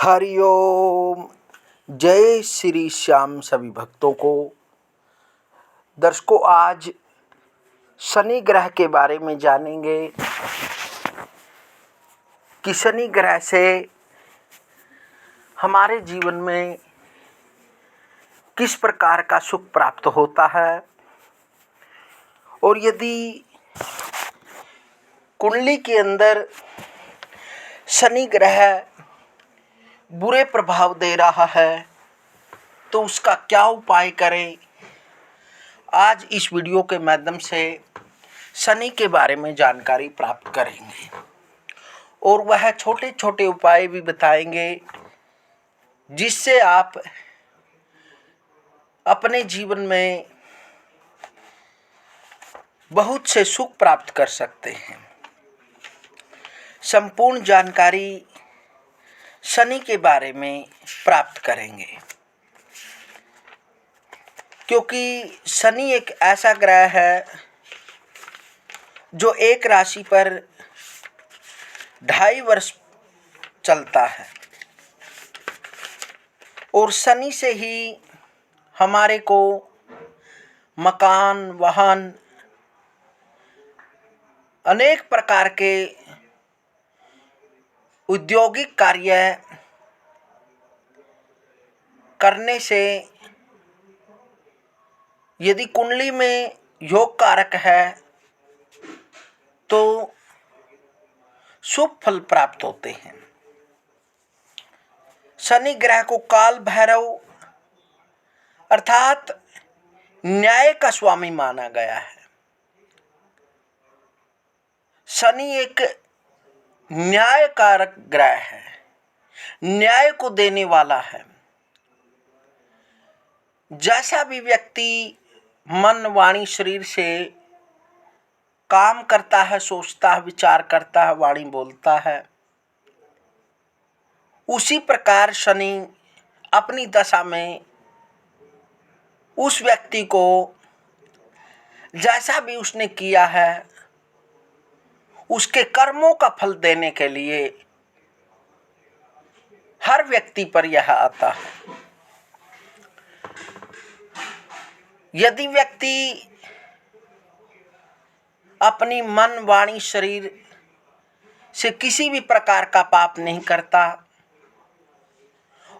हरिओम। जय श्री श्याम सभी भक्तों को। दर्शकों, आज शनि ग्रह के बारे में जानेंगे कि शनि ग्रह से हमारे जीवन में किस प्रकार का सुख प्राप्त होता है, और यदि कुंडली के अंदर शनि ग्रह बुरे प्रभाव दे रहा है तो उसका क्या उपाय करें। आज इस वीडियो के माध्यम से शनि के बारे में जानकारी प्राप्त करेंगे और वह छोटे छोटे उपाय भी बताएंगे जिससे आप अपने जीवन में बहुत से सुख प्राप्त कर सकते हैं। संपूर्ण जानकारी शनि के बारे में प्राप्त करेंगे, क्योंकि शनि एक ऐसा ग्रह है जो एक राशि पर 2.5 वर्ष चलता है, और शनि से ही हमारे को मकान, वाहन, अनेक प्रकार के औद्योगिक कार्य करने से, यदि कुंडली में योग कारक है तो शुभ फल प्राप्त होते हैं। शनि ग्रह को काल भैरव अर्थात न्याय का स्वामी माना गया है। शनि एक न्याय कारक ग्रह है, न्याय को देने वाला है। जैसा भी व्यक्ति मन, वाणी, शरीर से काम करता है, सोचता है, विचार करता है, वाणी बोलता है, उसी प्रकार शनि अपनी दशा में उस व्यक्ति को जैसा भी उसने किया है उसके कर्मों का फल देने के लिए हर व्यक्ति पर यह आता है। यदि व्यक्ति अपनी मन, वाणी, शरीर से किसी भी प्रकार का पाप नहीं करता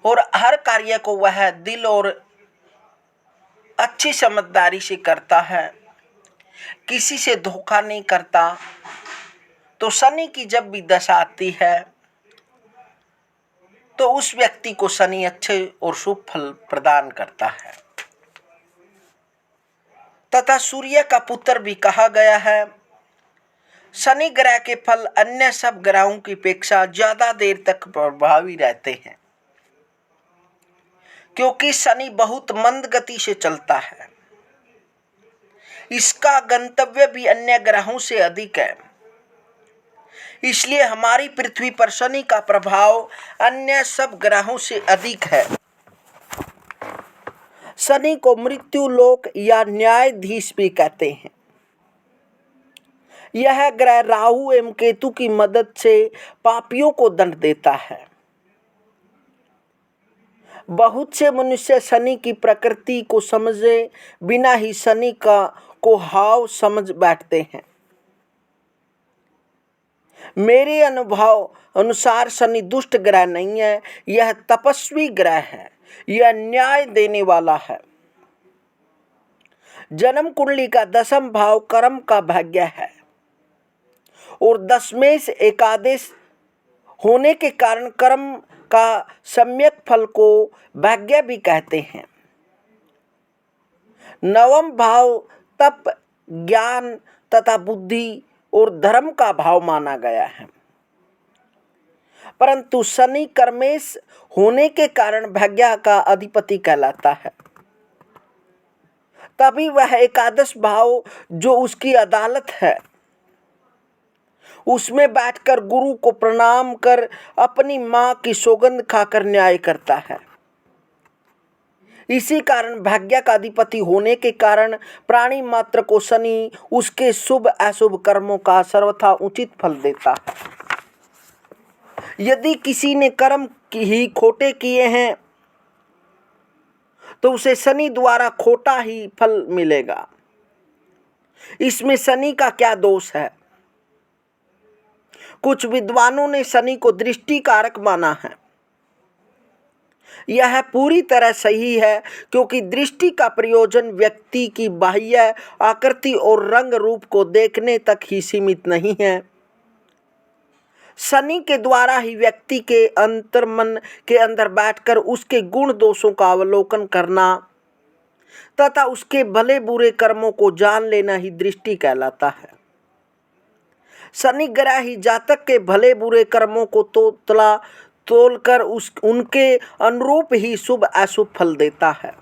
और हर कार्य को वह दिल और अच्छी समझदारी से करता है, किसी से धोखा नहीं करता, तो शनि की जब भी दशा आती है तो उस व्यक्ति को शनि अच्छे और शुभ फल प्रदान करता है। तथा सूर्य का पुत्र भी कहा गया है। शनि ग्रह के फल अन्य सब ग्रहों की अपेक्षा ज्यादा देर तक प्रभावी रहते हैं, क्योंकि शनि बहुत मंद गति से चलता है। इसका गंतव्य भी अन्य ग्रहों से अधिक है, इसलिए हमारी पृथ्वी पर शनि का प्रभाव अन्य सब ग्रहों से अधिक है। शनि को मृत्यु लोक या न्यायाधीश भी कहते हैं। यह ग्रह राहु एवं केतु की मदद से पापियों को दंड देता है। बहुत से मनुष्य शनि की प्रकृति को समझे बिना ही शनि को हाव समझ बैठते हैं। मेरे अनुभव अनुसार शनि दुष्ट ग्रह नहीं है, यह तपस्वी ग्रह है, यह न्याय देने वाला है। जन्म कुंडली का 10वां भाव कर्म का भाग्य है और दशमेश एकादश होने के कारण कर्म का सम्यक फल को भाग्य भी कहते हैं। 9वां भाव तप, ज्ञान तथा बुद्धि और धर्म का भाव माना गया है, परंतु शनि कर्मेश होने के कारण भाग्य का अधिपति कहलाता है। तभी वह एकादश भाव जो उसकी अदालत है उसमें बैठकर गुरु को प्रणाम कर अपनी मां की सौगंध खाकर न्याय करता है। इसी कारण भाग्य का अधिपति होने के कारण प्राणी मात्र को शनि उसके शुभ अशुभ कर्मों का सर्वथा उचित फल देता है। यदि किसी ने कर्म ही खोटे किए हैं तो उसे शनि द्वारा खोटा ही फल मिलेगा। इसमें शनि का क्या दोष है? कुछ विद्वानों ने शनि को दृष्टि कारक माना है। यह पूरी तरह सही है, क्योंकि दृष्टि का प्रयोजन व्यक्ति की बाह्य आकृति और रंग रूप को देखने तक ही सीमित नहीं है। शनि के द्वारा ही व्यक्ति के अंतर्मन के अंदर बैठकर उसके गुण दोषों का अवलोकन करना तथा उसके भले बुरे कर्मों को जान लेना ही दृष्टि कहलाता है। शनि ग्रह ही जातक के भले बुरे कर्मों को तोलकर उनके अनुरूप ही शुभ अशुभ फल देता है।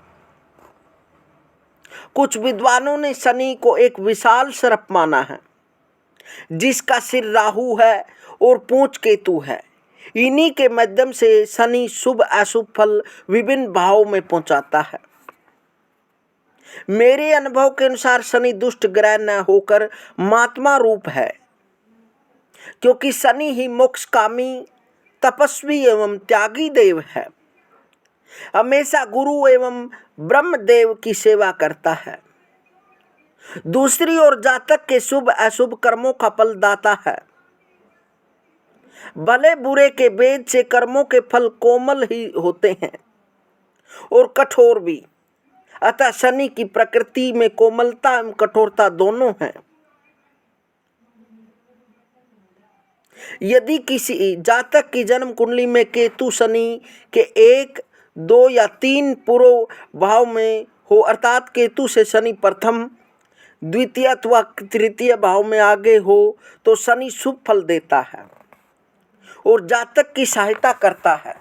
कुछ विद्वानों ने शनि को एक विशाल सर्प माना है, जिसका सिर राहु है और पूंछ केतु है। इन्हीं के माध्यम से शनि शुभ अशुभ फल विभिन्न भावों में पहुंचाता है। मेरे अनुभव के अनुसार शनि दुष्ट ग्रह न होकर महात्मा रूप है, क्योंकि शनि ही मोक्षकामी, तपस्वी एवं त्यागी देव है। हमेशा गुरु एवं ब्रह्मदेव की सेवा करता है। दूसरी ओर जातक के शुभ अशुभ कर्मों का फल दाता है। भले बुरे के भेद से कर्मों के फल कोमल ही होते हैं और कठोर भी। अतः शनि की प्रकृति में कोमलता एवं कठोरता दोनों हैं। यदि किसी जातक की जन्म कुंडली में केतु शनि के 1, 2 या 3 पूर्व भाव में हो, अर्थात केतु से शनि प्रथम, द्वितीय अथवा तृतीय भाव में आगे हो, तो शनि शुभ फल देता है और जातक की सहायता करता है।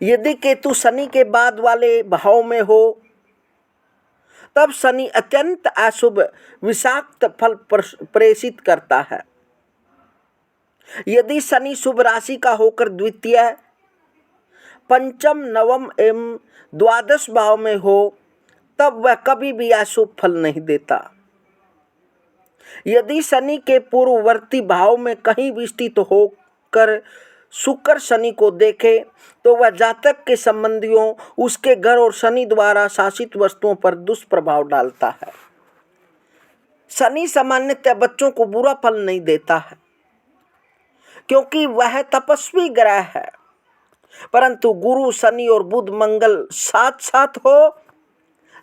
यदि केतु शनि के बाद वाले भाव में हो, तब शनि अत्यंत अशुभ विषाक्त फल प्रेषित करता है। यदि शनि शुभ राशि का होकर द्वितीय, पंचम, नवम एवं द्वादश भाव में हो, तब वह कभी भी अशुभ फल नहीं देता। यदि शनि के पूर्ववर्ती भाव में कहीं भी स्थित होकर शुक्र शनि को देखे, तो वह जातक के संबंधियों, उसके घर और शनि द्वारा शासित वस्तुओं पर दुष्प्रभाव डालता है। शनि सामान्यतः बच्चों को बुरा फल नहीं देता है, क्योंकि वह तपस्वी ग्रह है, परंतु गुरु, शनि और बुध, मंगल साथ साथ हो,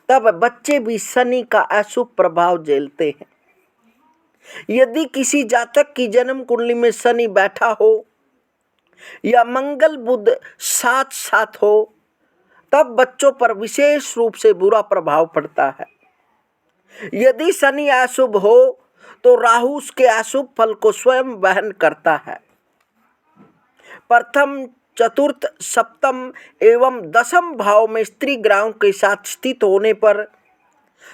तब बच्चे भी शनि का अशुभ प्रभाव झेलते हैं। यदि किसी जातक की जन्म कुंडली में शनि बैठा हो या मंगल बुध साथ साथ हो, तब बच्चों पर विशेष रूप से बुरा प्रभाव पड़ता है। यदि शनि अशुभ हो, तो राहु उसके अशुभ फल को स्वयं वहन करता है। प्रथम, चतुर्थ, सप्तम एवं दशम भाव में स्त्री ग्रहों के साथ स्थित होने पर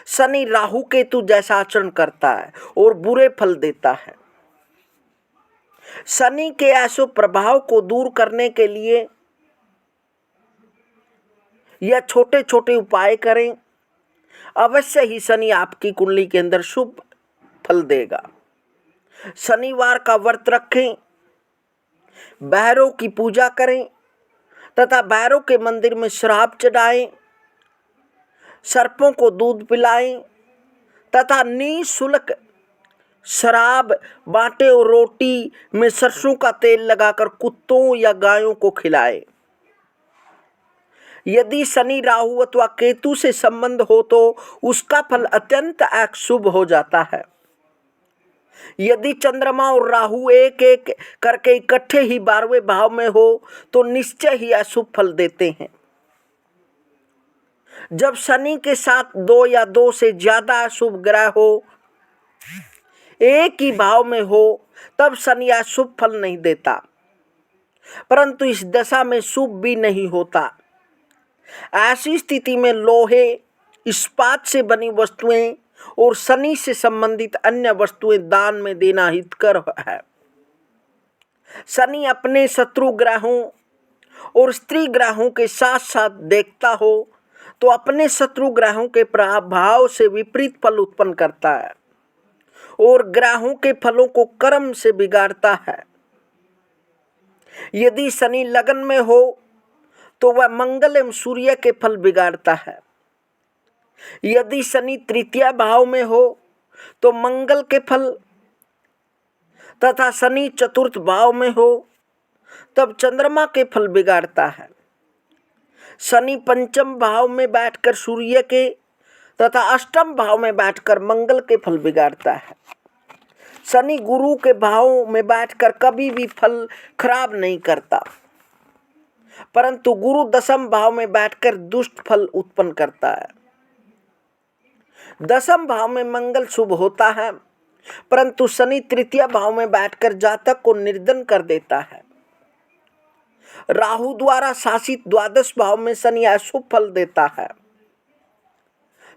शनि राहु केतु जैसा आचरण करता है और बुरे फल देता है। शनि के अशुभ प्रभाव को दूर करने के लिए यह छोटे छोटे उपाय करें, अवश्य ही शनि आपकी कुंडली के अंदर शुभ फल देगा। शनिवार का व्रत रखें, भैरव की पूजा करें तथा भैरव के मंदिर में शराब चढ़ाएं, सर्पों को दूध पिलाएं तथा निःशुल्क शराब बाटें और रोटी में सरसों का तेल लगाकर कुत्तों या गायों को खिलाएं। यदि शनि, राहु अथवा केतु से संबंध हो तो उसका फल अत्यंत अशुभ हो जाता है। यदि चंद्रमा और राहु एक एक करके इकट्ठे ही 12वें भाव में हो, तो निश्चय ही अशुभ फल देते हैं। जब शनि के साथ 2 या 2 से ज्यादा अशुभ ग्रह हो, एक ही भाव में हो, तब शनि अशुभ फल नहीं देता, परंतु इस दशा में शुभ भी नहीं होता। ऐसी स्थिति में लोहे, इस्पात से बनी वस्तुएं और शनि से संबंधित अन्य वस्तुएं दान में देना हितकर है। शनि अपने शत्रु ग्रहों और स्त्री ग्रहों के साथ साथ देखता हो तो अपने शत्रु ग्रहों के प्रभाव से विपरीत फल उत्पन्न करता है और ग्रहों के फलों को कर्म से बिगाड़ता है। यदि शनि लगन में हो तो वह मंगल एवं सूर्य के फल बिगाड़ता है। यदि शनि तृतीय भाव में हो तो मंगल के फल, तथा शनि चतुर्थ भाव में हो तब चंद्रमा के फल बिगाड़ता है। शनि पंचम भाव में बैठकर सूर्य के तथा अष्टम भाव में बैठकर मंगल के फल बिगाड़ता है। शनि गुरु के भाव में बैठकर कभी भी फल खराब नहीं करता, परंतु गुरु दशम भाव में बैठकर दुष्ट फल उत्पन्न करता है। दशम भाव में मंगल शुभ होता है, परंतु शनि तृतीय भाव में बैठकर जातक को निर्धन कर देता है। राहु द्वारा शासित द्वादश भाव में शनि अशुभ फल देता है।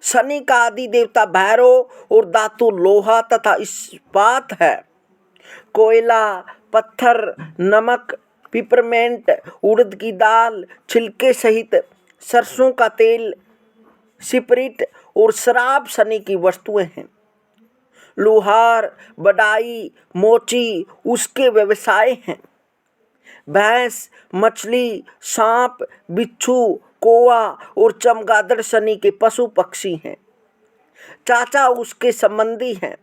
शनि का आदि देवता भैरव और धातु लोहा तथा इस्पात है। कोयला, पत्थर, नमक, पिपरमेंट, उड़द की दाल, छिलके सहित सरसों का तेल, सिपरिट और शराब शनि की वस्तुएं हैं। लोहार, बडाई, मोची उसके व्यवसाय हैं। भैंस, मछली, सांप, बिच्छू, कौवा और चमगादड़ शनि के पशु पक्षी हैं। चाचा उसके संबंधी हैं।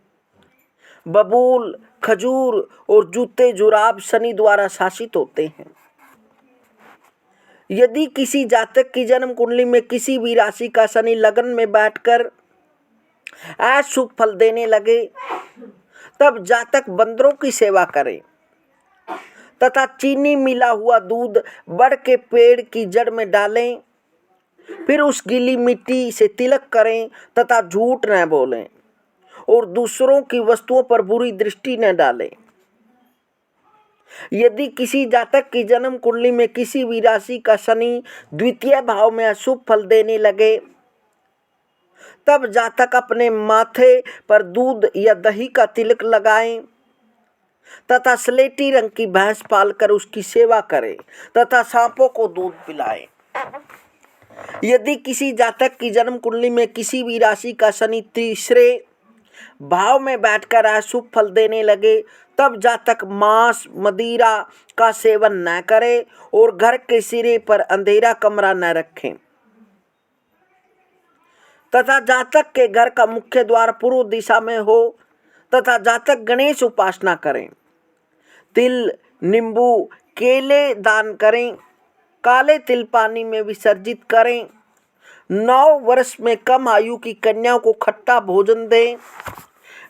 बबूल, खजूर और जूते जुराब शनि द्वारा शासित होते हैं। यदि किसी जातक की जन्म कुंडली में किसी भी राशि का शनि लगन में बैठकर अशुभ फल देने लगे तब जातक बंदरों की सेवा करे तथा चीनी मिला हुआ दूध बड़ के पेड़ की जड़ में डालें, फिर उस गीली मिट्टी से तिलक करें तथा झूठ न बोलें और दूसरों की वस्तुओं पर बुरी दृष्टि न डालें। यदि किसी जातक की जन्म कुंडली में किसी भी राशि का शनि द्वितीय भाव में अशुभ फल देने लगे तब जातक अपने माथे पर दूध या दही का तिलक लगाएं तथा स्लेटी रंग की भैंस पालकर उसकी सेवा करें तथा सांपों को दूध पिलाएं। यदि किसी जातक की जन्म कुंडली में किसी भी राशि का शनि तीसरे भाव में बैठकर अशुभ फल देने लगे तब जातक मांस, मदिरा का सेवन न करे और घर के सिरे पर अंधेरा कमरा न रखें तथा जातक के घर का मुख्य द्वार पूर्व दिशा में हो तथा जातक गणेश उपासना करें। तिल, नींबू, केले दान करें। काले तिल पानी में विसर्जित करें। 9 वर्ष में कम आयु की कन्याओं को खट्टा भोजन दें।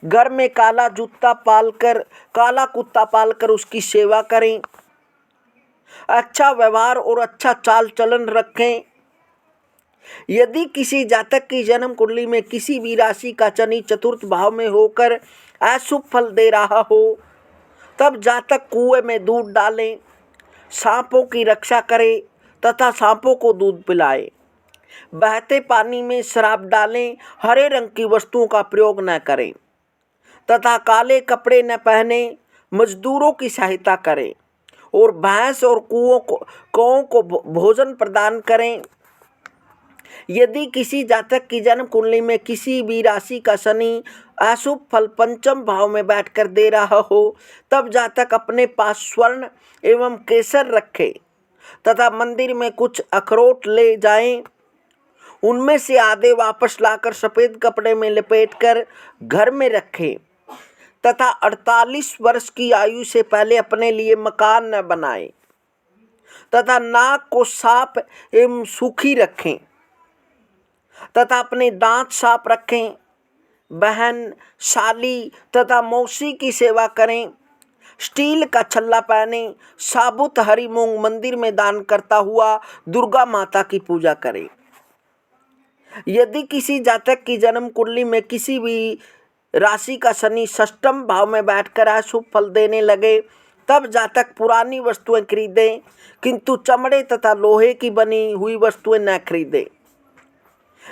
घर में काला कुत्ता पालकर उसकी सेवा करें। अच्छा व्यवहार और अच्छा चाल चलन रखें। यदि किसी जातक की जन्म कुंडली में किसी भी राशि का शनि चतुर्थ भाव में होकर अशुभ फल दे रहा हो तब जातक कुएं में दूध डालें, सांपों की रक्षा करें तथा सांपों को दूध पिलाएं। बहते पानी में शराब डालें, हरे रंग की वस्तुओं का प्रयोग न करें तथा काले कपड़े न पहने, मजदूरों की सहायता करें और भैंस और कौओं को भोजन प्रदान करें। यदि किसी जातक की जन्म कुंडली में किसी भी राशि का शनि अशुभ फल पंचम भाव में बैठकर दे रहा हो तब जातक अपने पास स्वर्ण एवं केसर रखे तथा मंदिर में कुछ अखरोट ले जाएं। उनमें से आधे वापस लाकर सफेद कपड़े में लपेटकर घर में रखें तथा 48 वर्ष की आयु से पहले अपने लिए मकान न बनाएं तथा नाक को साफ एवं सूखी रखें तथा अपने दांत साफ रखें। बहन, साली तथा मौसी की सेवा करें। स्टील का छल्ला पहने, साबुत हरी मूंग मंदिर में दान करता हुआ दुर्गा माता की पूजा करें। यदि किसी जातक की जन्म कुंडली में किसी भी राशि का शनि षष्ठम भाव में बैठकर अशुभ फल देने लगे तब जातक पुरानी वस्तुएं खरीदें, किंतु चमड़े तथा लोहे की बनी हुई वस्तुएं न खरीदें।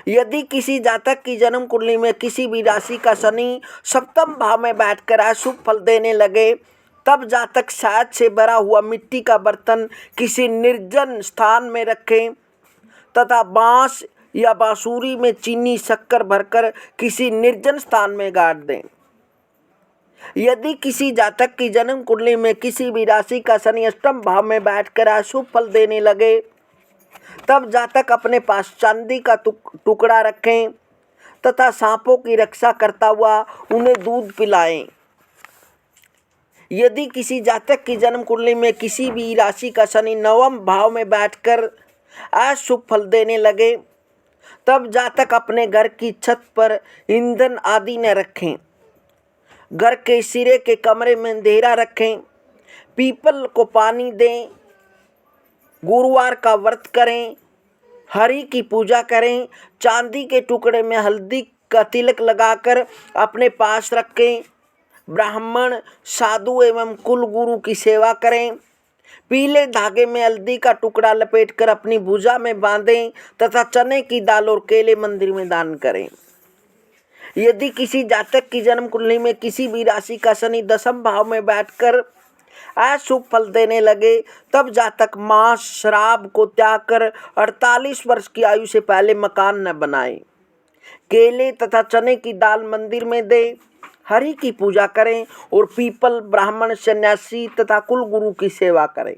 यदि किसी जातक की जन्म कुंडली में किसी भी राशि का शनि सप्तम भाव में बैठकर अशुभ फल देने लगे तब जातक शहद से भरा हुआ मिट्टी का बर्तन किसी निर्जन स्थान में रखें तथा बांस या बांसुरी में चीनी शक्कर भरकर किसी निर्जन स्थान में गाड़ दें। यदि किसी जातक की जन्म कुंडली में किसी भी राशि का शनि अष्टम भाव में बैठकर अशुभ फल देने लगे, तब जातक अपने पास चांदी का टुकड़ा रखें तथा सांपों की रक्षा करता हुआ उन्हें दूध पिलाएं। यदि किसी जातक की जन्म कुंडली में किसी भी राशि का शनि नवम भाव में बैठकर अशुभ फल देने लगे, तब जातक अपने घर की छत पर ईंधन आदि न रखें, घर के सिरे के कमरे में अंधेरा रखें, पीपल को पानी दें, गुरुवार का व्रत करें, हरि की पूजा करें, चांदी के टुकड़े में हल्दी का तिलक लगाकर अपने पास रखें, ब्राह्मण, साधु एवं कुल गुरु की सेवा करें, पीले धागे में हल्दी का टुकड़ा लपेटकर अपनी भुजा में बांधें तथा चने की दाल और केले मंदिर में दान करें। यदि किसी जातक की जन्म कुंडली में किसी भी राशि का शनि दसम भाव में बैठकर अशुभ फल देने लगे, तब जातक मांस शराब को त्याग कर 48 वर्ष की आयु से पहले मकान न बनाए, केले तथा चने की दाल मंदिर में दे, हरि की पूजा करें और पीपल, ब्राह्मण, सन्यासी तथा कुल गुरु की सेवा करें।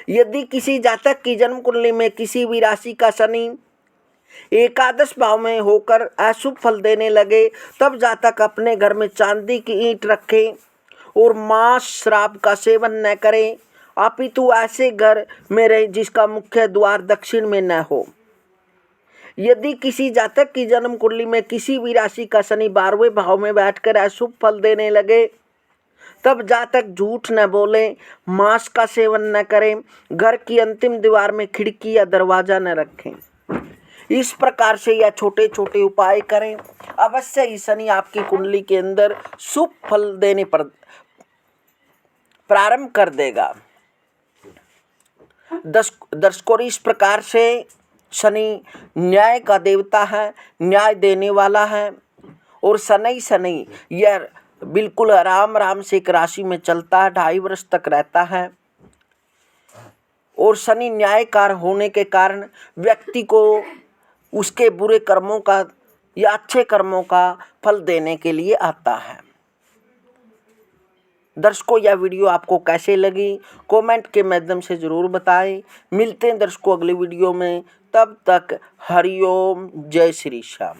यदि किसी जातक की जन्म कुंडली में किसी भी राशि का शनि एकादश भाव में होकर अशुभ फल देने लगे, तब जातक अपने घर में चांदी की ईंट रखें और मांस शराब का सेवन न करें, अपितु ऐसे घर में रहे जिसका मुख्य द्वार दक्षिण में न हो। यदि किसी जातक की जन्म कुंडली में किसी भी राशि का शनि 12वें भाव में बैठकर अशुभ फल देने लगे, तब जातक झूठ न बोले, मांस का सेवन न करें, घर की अंतिम दीवार में खिड़की या दरवाजा न रखें। इस प्रकार से यह छोटे छोटे उपाय करें, अवश्य ही शनि आपकी कुंडली के अंदर शुभ फल देने पर प्रारंभ कर देगा। दर्शकों, इस प्रकार से शनि न्याय का देवता है, न्याय देने वाला है और शनि यह बिल्कुल आराम से एक राशि में चलता है, 2.5 वर्ष तक रहता है और शनि न्यायकार होने के कारण व्यक्ति को उसके बुरे कर्मों का या अच्छे कर्मों का फल देने के लिए आता है। दर्शकों, यह वीडियो आपको कैसे लगी कमेंट के माध्यम से ज़रूर बताएं। मिलते हैं दर्शकों अगली वीडियो में, तब तक हरिओम, जय श्री श्याम।